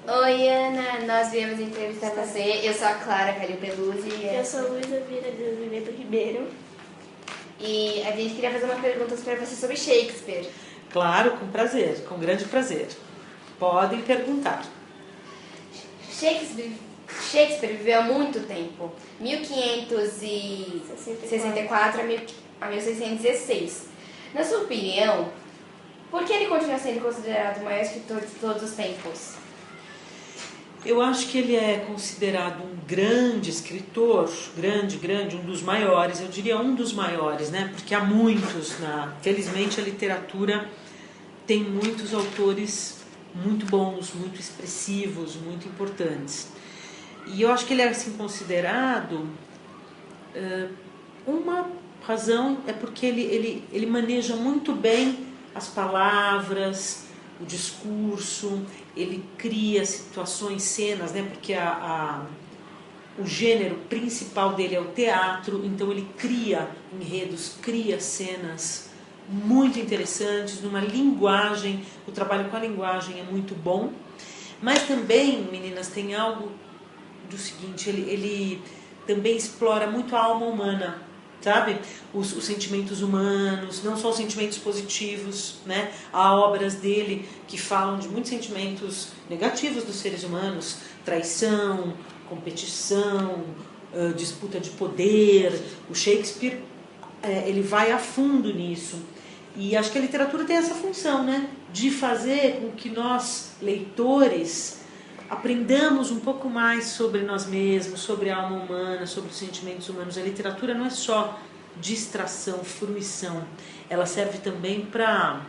Oi, Ana, nós viemos entrevistar você. Eu sou a Clara Calil Peluzzi. Eu sou a Luísa Vieira de Azevedo Ribeiro. E a gente queria fazer uma pergunta para você sobre Shakespeare. Claro, com prazer, com grande prazer. Podem perguntar. Shakespeare viveu há muito tempo, 1564 a 1616. Na sua opinião, por que ele continua sendo considerado o maior escritor de todos os tempos? Eu acho que ele é considerado um grande escritor, grande, um dos maiores, eu diria um dos maiores, né? Porque há muitos, felizmente a literatura tem muitos autores muito bons, muito expressivos, muito importantes. E eu acho que ele é assim considerado, uma razão é porque ele maneja muito bem as palavras, o discurso, ele cria situações, cenas, né? Porque o gênero principal dele é o teatro, então ele cria enredos, cria cenas muito interessantes, numa linguagem, o trabalho com a linguagem é muito bom, mas também, meninas, tem algo do seguinte, ele também explora muito a alma humana, sabe? Os sentimentos humanos, não só os sentimentos positivos, né? Há obras dele que falam de muitos sentimentos negativos dos seres humanos, traição, competição, disputa de poder. O Shakespeare, ele vai a fundo nisso. E acho que a literatura tem essa função, né? De fazer com que nós, leitores, aprendamos um pouco mais sobre nós mesmos, sobre a alma humana, sobre os sentimentos humanos. A literatura não é só distração, fruição. Ela serve também para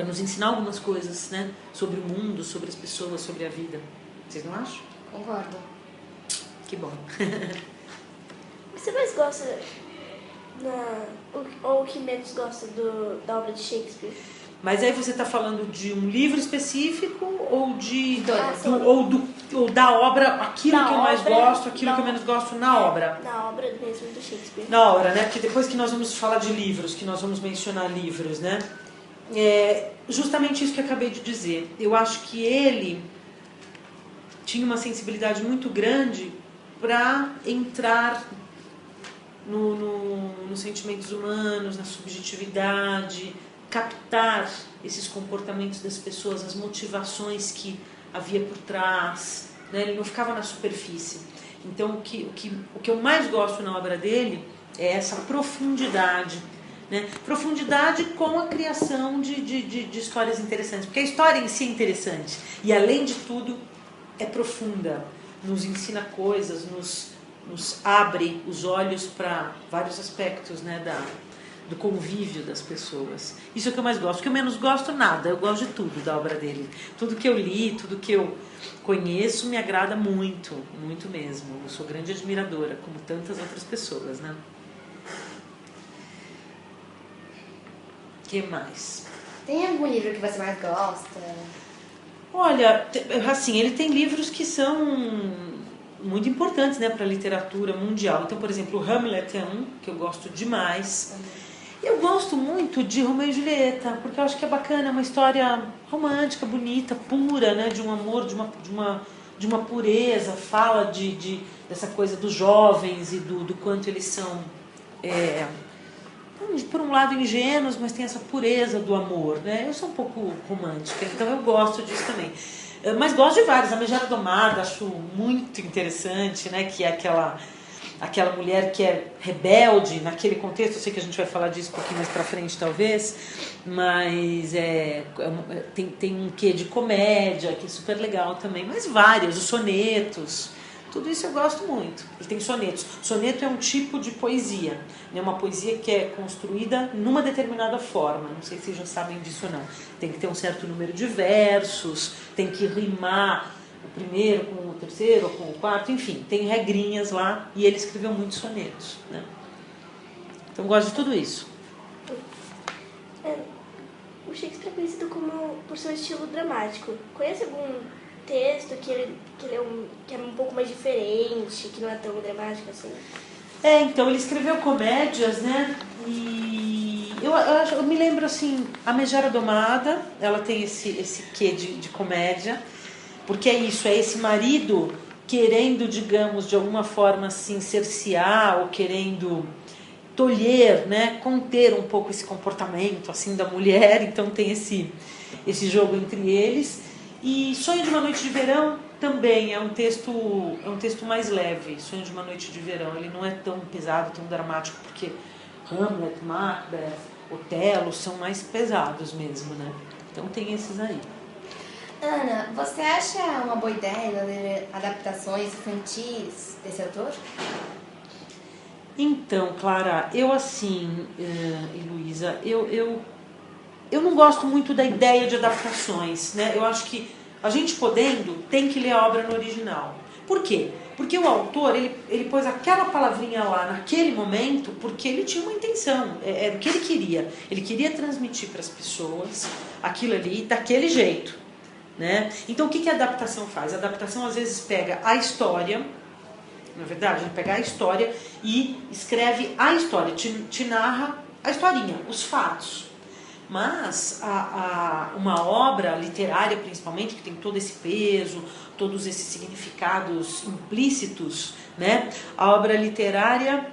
nos ensinar algumas coisas, né? Sobre o mundo, sobre as pessoas, sobre a vida. Vocês não acham? Concordo. Que bom. Você mais gosta, ou o que menos gosta da obra de Shakespeare? Mas aí você está falando de um livro específico ou ou da obra, aquilo que eu mais gosto, aquilo que eu menos gosto na obra? Na obra mesmo do Shakespeare. Na obra, né? Porque depois que nós vamos falar de livros, que nós vamos mencionar livros, né? É justamente isso que eu acabei de dizer. Eu acho que ele tinha uma sensibilidade muito grande para entrar nos sentimentos humanos, na subjetividade, captar esses comportamentos das pessoas, as motivações que havia por trás, né? Ele não ficava na superfície. Então o que eu mais gosto na obra dele é essa profundidade, né? Profundidade com a criação de histórias interessantes, porque a história em si é interessante e, além de tudo, é profunda, nos ensina coisas, nos abre os olhos para vários aspectos, né, do convívio das pessoas. Isso é o que eu mais gosto. O que eu menos gosto, nada. Eu gosto de tudo da obra dele. Tudo que eu li, tudo que eu conheço me agrada muito, muito mesmo. Eu sou grande admiradora, como tantas outras pessoas, né? O que mais? Tem algum livro que você mais gosta? Olha, assim, ele tem livros que são muito importantes, né, para a literatura mundial. Então, por exemplo, o Hamlet é um que eu gosto demais. Eu gosto muito de Romeu e Julieta, porque eu acho que é bacana, é uma história romântica, bonita, pura, né, de um amor, de uma pureza, fala dessa coisa dos jovens e do quanto eles são, por um lado, ingênuos, mas tem essa pureza do amor, né? Eu sou um pouco romântica, então eu gosto disso também. Mas gosto de vários. A Megera Domada acho muito interessante, né? Que é aquela mulher que é rebelde naquele contexto. Eu sei que a gente vai falar disso um pouquinho mais pra frente, talvez, mas tem um quê de comédia que é super legal também, mas vários, os sonetos, tudo isso eu gosto muito. Ele tem sonetos. Soneto é um tipo de poesia, né? Uma poesia que é construída numa determinada forma. Não sei se vocês já sabem disso ou não. Tem que ter um certo número de versos, tem que rimar o primeiro com o terceiro, ou com o quarto, enfim, tem regrinhas lá, e ele escreveu muitos sonetos, né? Então gosto de tudo isso. O Shakespeare é conhecido por seu estilo dramático. Conhece algum texto que ele é um pouco mais diferente, que não é tão dramático assim? Então, ele escreveu comédias, né? E eu me lembro, assim, a Megera Domada, ela tem esse quê de comédia, Porque é isso, é esse marido querendo, digamos, de alguma forma assim, cercear ou querendo tolher, né, conter um pouco esse comportamento assim da mulher. Então tem esse jogo entre eles. E Sonho de uma Noite de Verão também é um texto mais leve. Sonho de uma Noite de Verão, ele não é tão pesado, tão dramático, porque Hamlet, Macbeth, Otelo são mais pesados mesmo, né? Então tem esses aí. Ana, você acha uma boa ideia ler adaptações infantis desse autor? Então, Clara, eu assim, e Luísa, eu não gosto muito da ideia de adaptações, né? Eu acho que a gente podendo tem que ler a obra no original. Por quê? Porque o autor, ele pôs aquela palavrinha lá naquele momento porque ele tinha uma intenção, era o que ele queria. Ele queria transmitir para as pessoas aquilo ali daquele jeito, né? Então o que a adaptação faz? A adaptação às vezes pega a história, na verdade, ele pega a história e escreve a história, te narra a historinha, os fatos. Mas uma obra literária, principalmente, que tem todo esse peso, todos esses significados implícitos, né? A obra literária,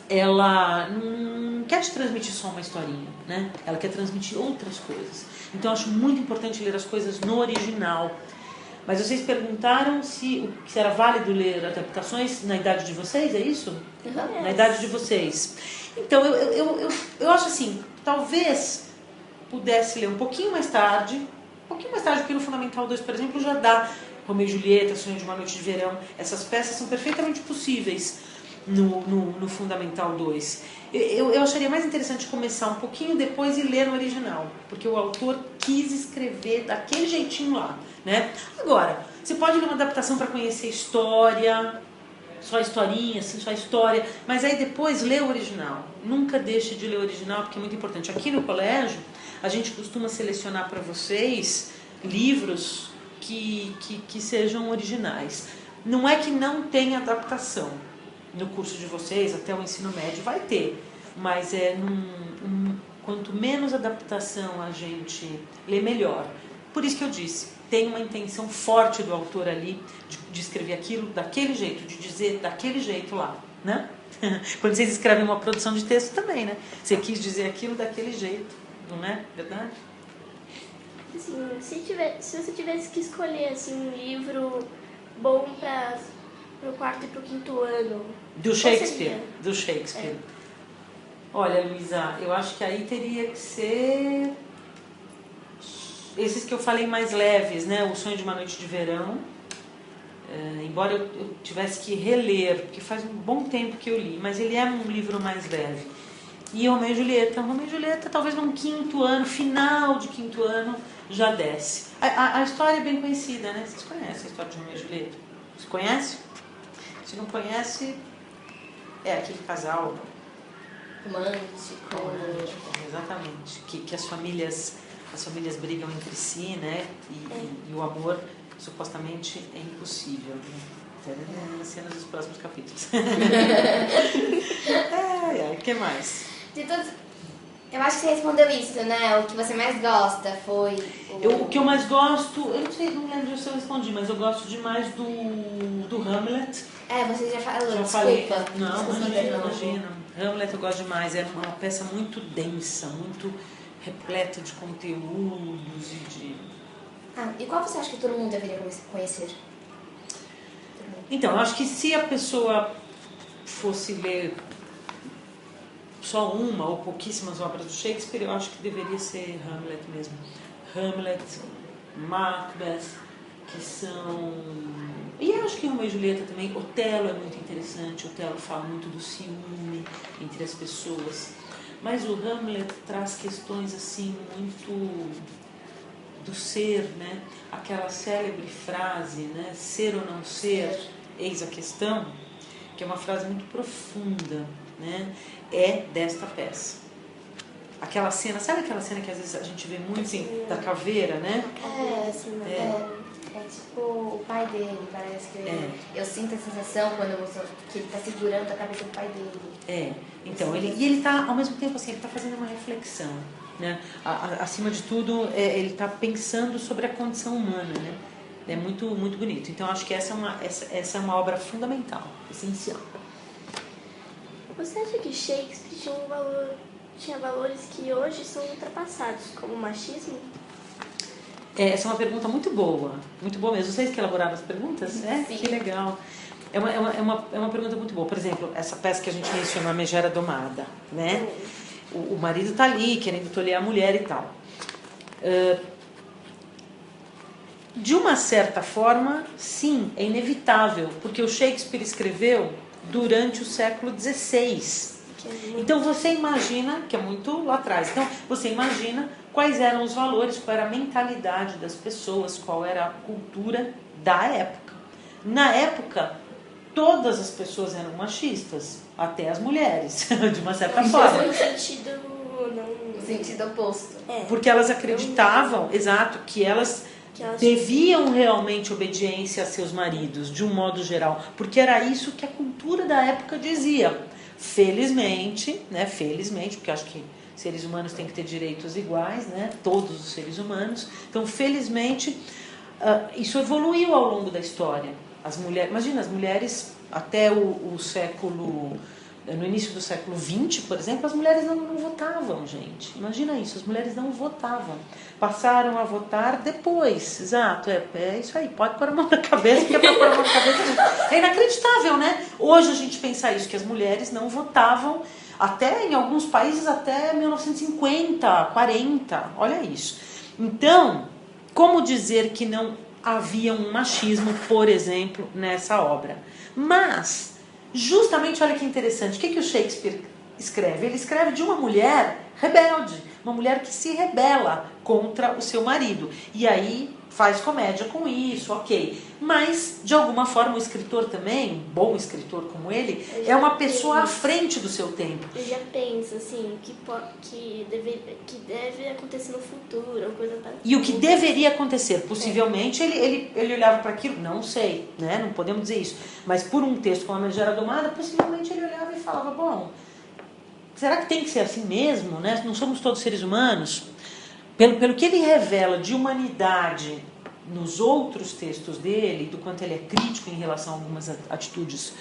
ela não quer te transmitir só uma historinha, né? Ela quer transmitir outras coisas. Então, eu acho muito importante ler as coisas no original. Mas vocês perguntaram se era válido ler adaptações na idade de vocês, é isso? Uhum. Na idade de vocês. Então, eu acho assim, talvez pudesse ler um pouquinho mais tarde, porque no Fundamental 2, por exemplo, já dá Romeu e Julieta, Sonho de uma Noite de Verão. Essas peças são perfeitamente possíveis no Fundamental 2. Eu acharia mais interessante começar um pouquinho depois e ler no original, porque o autor quis escrever daquele jeitinho lá, né? Agora, você pode ler uma adaptação para conhecer a história, só a historinha, assim, só a história, mas aí depois lê o original. Nunca deixe de ler o original, porque é muito importante. Aqui no colégio, a gente costuma selecionar para vocês livros que sejam originais. Não é que não tem adaptação no curso de vocês, até o ensino médio vai ter, mas quanto menos adaptação a gente lê, melhor. Por isso que eu disse, tem uma intenção forte do autor ali de escrever aquilo daquele jeito, de dizer daquele jeito lá, né? Quando vocês escrevem uma produção de texto também, né? Você quis dizer aquilo daquele jeito, não é verdade? Assim, se você tivesse que escolher assim, um livro bom para o quarto e para o quinto ano... Do Shakespeare. Do Shakespeare. É. Olha, Luísa, eu acho que aí teria que ser... esses que eu falei mais leves, né? O Sonho de uma Noite de Verão. Embora eu tivesse que reler, porque faz um bom tempo que eu li, mas ele é um livro mais leve. E Romeu e Julieta. Romeu e Julieta, talvez num quinto ano, final de quinto ano, já desce. A história é bem conhecida, né? Vocês conhecem a história de Romeu e Julieta? Você conhece? Se não conhece, é aquele casal Romântico. Exatamente. Que as famílias brigam entre si, né? E o amor supostamente é impossível, né? Até nas cenas dos próximos capítulos. O que mais? De todos, eu acho que você respondeu isso, né? O que você mais gosta foi... O que eu mais gosto... Eu não sei, não lembro se eu respondi, mas eu gosto demais do Hamlet. Você já falou, Já desculpa. falei. Não, Desculpa, imagina. Hamlet eu gosto demais. É uma peça muito densa, muito repleta de conteúdos e de... e qual você acha que todo mundo deveria conhecer? Então, eu acho que se a pessoa fosse ler só uma ou pouquíssimas obras do Shakespeare, eu acho que deveria ser Hamlet mesmo. Hamlet, Macbeth, que são... E eu acho que Romeu e Julieta também. Otelo é muito interessante. Otelo fala muito do ciúme entre as pessoas. Mas o Hamlet traz questões assim muito do ser, né? Aquela célebre frase, né? Ser ou não ser, eis a questão, que é uma frase muito profunda, né? É desta peça. Aquela cena, sabe aquela cena que às vezes a gente vê muito assim, da caveira, né? É tipo o pai dele, parece que eu sinto a sensação quando eu mostro que ele está segurando a cabeça do pai dele. Então, ele está, ao mesmo tempo assim, ele está fazendo uma reflexão, né? Acima de tudo, ele está pensando sobre a condição humana, né? É muito, muito bonito. Então, acho que essa é uma obra fundamental, essencial. Você acha que Shakespeare tinha valores que hoje são ultrapassados, como o machismo? Essa é uma pergunta muito boa mesmo. Vocês que elaboraram as perguntas? Sim. Que legal. É uma pergunta muito boa. Por exemplo, essa peça que a gente mencionou, A Megera Domada, né? O marido está ali querendo tolher a mulher e tal. De uma certa forma, sim, é inevitável, porque o Shakespeare escreveu durante o século XVI. Então você imagina, que é muito lá atrás, então você imagina quais eram os valores, qual era a mentalidade das pessoas, qual era a cultura da época. Na época, todas as pessoas eram machistas, até as mulheres, de uma certa forma. No sentido... No sentido oposto. Porque elas acreditavam, exato, que elas deviam realmente obediência a seus maridos, de um modo geral, porque era isso que a cultura da época dizia. Felizmente, porque acho que seres humanos têm que ter direitos iguais, né? Todos os seres humanos. Então, felizmente, isso evoluiu ao longo da história. As mulheres, imagina, as mulheres até o século... No início do século XX, por exemplo, as mulheres não votavam, gente. Imagina isso, as mulheres não votavam. Passaram a votar depois, exato. É isso aí, pode pôr a mão na cabeça, porque é para pôr a mão na cabeça. É inacreditável, né? Hoje a gente pensar isso, que as mulheres não votavam, até em alguns países, até 1950, 40, olha isso. Então, como dizer que não havia um machismo, por exemplo, nessa obra? Mas... justamente, olha que interessante, o que o Shakespeare escreve? Ele escreve de uma mulher rebelde, uma mulher que se rebela contra o seu marido. E aí faz comédia com isso, ok. Mas, de alguma forma, o escritor também, um bom escritor como ele, é uma pessoa à frente do seu tempo. Eu já penso, assim, que deve acontecer no futuro, ou coisa parecida. E o que deveria acontecer? Possivelmente, ele olhava para aquilo, não sei, né? Não podemos dizer isso. Mas por um texto como A Megera Domada, possivelmente ele olhava e falava, bom, será que tem que ser assim mesmo, né? Não somos todos seres humanos? Pelo que ele revela de humanidade nos outros textos dele, do quanto ele é crítico em relação a algumas atitudes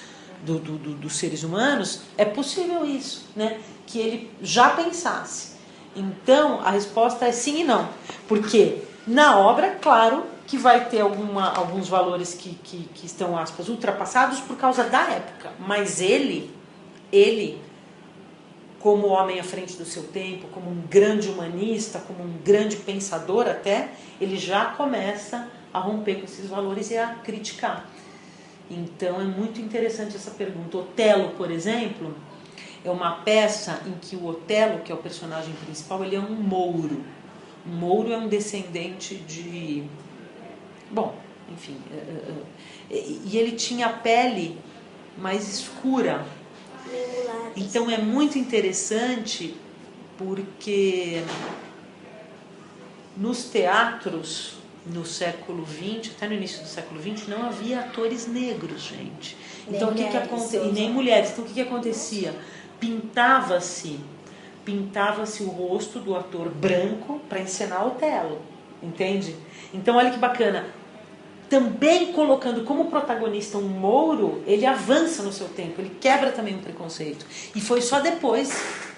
dos seres humanos, é possível isso, né? Que ele já pensasse. Então, a resposta é sim e não. Porque na obra, claro, que vai ter alguns valores que estão, aspas, ultrapassados por causa da época. Mas ele, como homem à frente do seu tempo, como um grande humanista, como um grande pensador até, ele já começa a romper com esses valores e a criticar. Então é muito interessante essa pergunta. Otelo, por exemplo, é uma peça em que o Otelo, que é o personagem principal, ele é um mouro. Um mouro é um descendente de... Bom, enfim... E ele tinha a pele mais escura. Então é muito interessante porque nos teatros no século XX, até no início do século XX, não havia atores negros, gente. Então e nem mulheres. Então o que acontecia? Pintava-se o rosto do ator branco para encenar Otelo, entende? Então olha que bacana. Também colocando como protagonista um mouro, ele avança no seu tempo, ele quebra também o preconceito. E foi só depois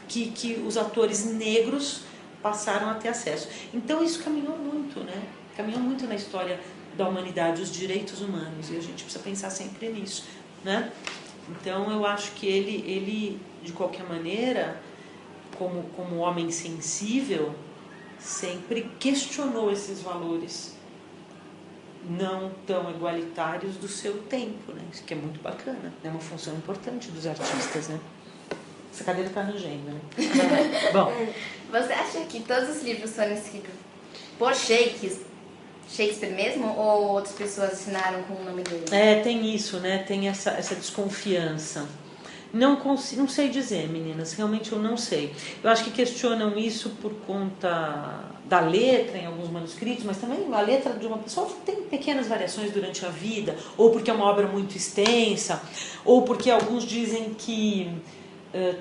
que os atores negros passaram a ter acesso. Então isso caminhou muito, né? Caminhou muito na história da humanidade, os direitos humanos, e a gente precisa pensar sempre nisso, né? Então eu acho que ele de qualquer maneira, como homem sensível, sempre questionou esses valores não tão igualitários do seu tempo, né? Isso que é muito bacana, é uma função importante dos artistas, né? Essa cadeira está rangendo, né? Bom, você acha que todos os livros foram escritos por Shakespeare mesmo, ou outras pessoas assinaram com o nome dele? Tem isso, né? Tem essa desconfiança. Não sei dizer, meninas, realmente eu não sei. Eu acho que questionam isso por conta da letra em alguns manuscritos, mas também a letra de uma pessoa tem pequenas variações durante a vida, ou porque é uma obra muito extensa, ou porque alguns dizem que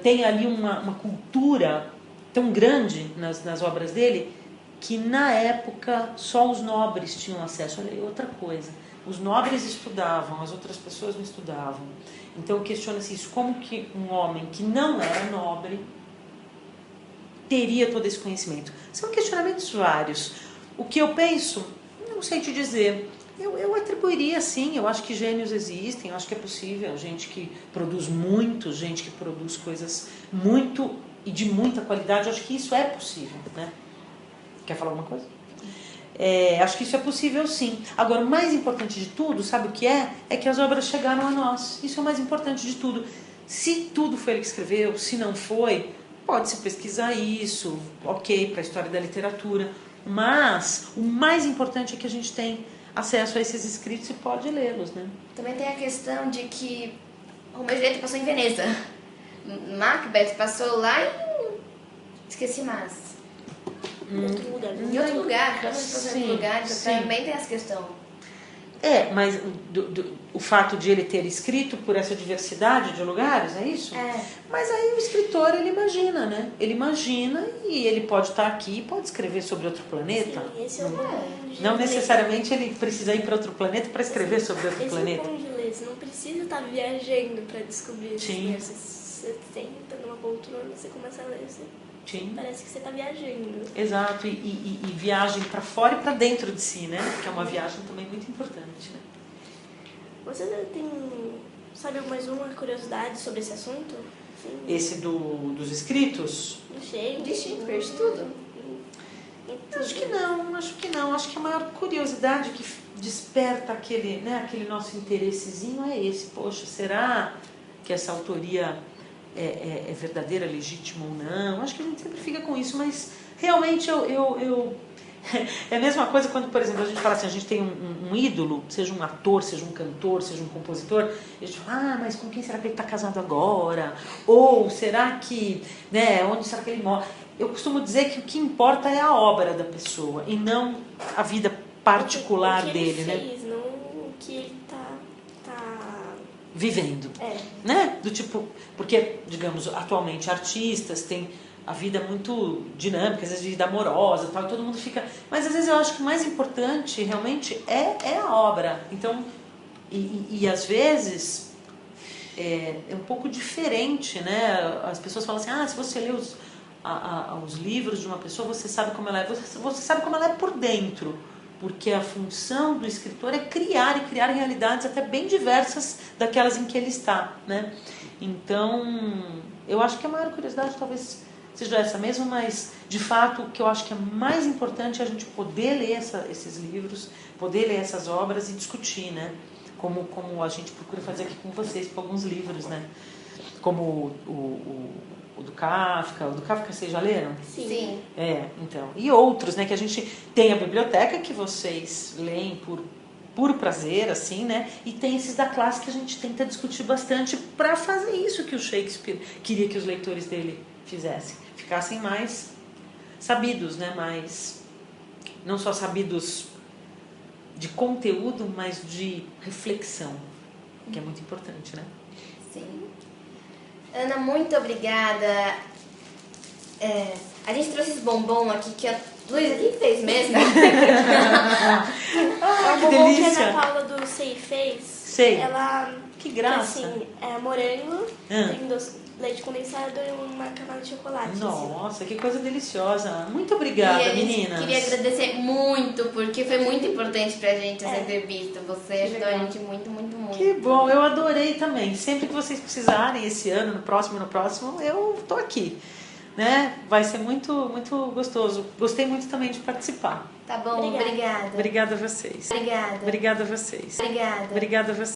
tem ali uma cultura tão grande nas obras dele que na época só os nobres tinham acesso. Olha aí, outra coisa. Os nobres estudavam, as outras pessoas não estudavam. Então questiona-se isso, como que um homem que não era nobre teria todo esse conhecimento? São questionamentos vários. O que eu penso, não sei te dizer. Eu atribuiria sim, eu acho que gênios existem, eu acho que é possível. Gente que produz muito, gente que produz coisas muito e de muita qualidade, eu acho que isso é possível, né? Quer falar alguma coisa? Acho que isso é possível sim. Agora, o mais importante de tudo, sabe o que é? É que as obras chegaram a nós. Isso é o mais importante de tudo. Se tudo foi ele que escreveu, se não foi, pode-se pesquisar isso, ok, para a história da literatura. Mas o mais importante é que a gente tem acesso a esses escritos e pode lê-los, né? Também tem a questão de que Romeu e Julieta passou em Veneza. Macbeth passou lá em... Esqueci mais. Em outro lugar. Em outro lugar, cada um passou em outro lugar, então também tem essa questão. Mas o fato de ele ter escrito por essa diversidade de lugares, é isso? Mas aí o escritor, ele imagina, né? Ele imagina e ele pode estar aqui e pode escrever sobre outro planeta. Sim, esse é o bom de Não ler. necessariamente ele precisa ir para outro planeta para escrever sobre outro planeta. Esse é o bom de ler, você não precisa estar viajando para descobrir as Sim. coisas. Você senta numa poltrona, você começa a ler, Sim. parece que você está viajando. Exato, e viagem para fora e para dentro de si, né? Que é uma viagem também muito importante, né? Você sabe mais uma curiosidade sobre esse assunto? Sim. Esse dos escritos? Do Shakespeare? De Shakespeare, de tudo. Acho que não. Acho que a maior curiosidade que desperta aquele nosso interessezinho é esse. Poxa, será que essa autoria é verdadeira, legítima ou não? Acho que a gente sempre fica com isso, mas realmente é a mesma coisa quando, por exemplo, a gente fala assim, a gente tem um ídolo, seja um ator, seja um cantor, seja um compositor, e a gente fala, mas com quem será que ele está casado agora? Ou será que, onde será que ele mora? Eu costumo dizer que o que importa é a obra da pessoa e não a vida particular dele, né? O que ele fez, não o que ele tá vivendo, né? Do tipo, porque, digamos, atualmente artistas têm a vida muito dinâmica, às vezes vida amorosa, tal, e todo mundo fica... Mas às vezes eu acho que o mais importante realmente é a obra. Então, e às vezes é um pouco diferente, né? As pessoas falam assim, se você lê os livros de uma pessoa, você sabe como ela é. Você sabe como ela é por dentro. Porque a função do escritor é criar realidades até bem diversas daquelas em que ele está, né? Então, eu acho que a maior curiosidade talvez seja essa mesmo, mas de fato o que eu acho que é mais importante é a gente poder ler esses livros, poder ler essas obras e discutir, né? Como a gente procura fazer aqui com vocês, com alguns livros, né? Como o do Kafka. O do Kafka vocês já leram? Sim. Então. E outros, né? Que a gente tem a biblioteca que vocês leem por puro prazer, assim, né? E tem esses da classe que a gente tenta discutir bastante para fazer isso que o Shakespeare queria que os leitores dele fizessem. Ficassem mais sabidos, né? Mais, não só sabidos de conteúdo, mas de reflexão, que é muito importante, né? Sim. Ana, muito obrigada. A gente trouxe esse bombom aqui, que a Luísa, quem fez mesmo? Que bombom delícia! que a Ana Paula do Sei fez. Sei. Ela... Que graça! Assim, morango, tem leite condensado e uma camada de chocolate. Nossa, que coisa deliciosa! Muito obrigada, meninas! Queria agradecer muito, porque foi muito importante pra gente essa entrevista. Você ajudou a gente muito, muito, muito. Que bom, eu adorei também. Sempre que vocês precisarem, esse ano, no próximo, eu tô aqui. Né? Vai ser muito, muito gostoso. Gostei muito também de participar. Tá bom, obrigada. Obrigada a vocês. Obrigada. Obrigada a vocês. Obrigada. Obrigada a vocês.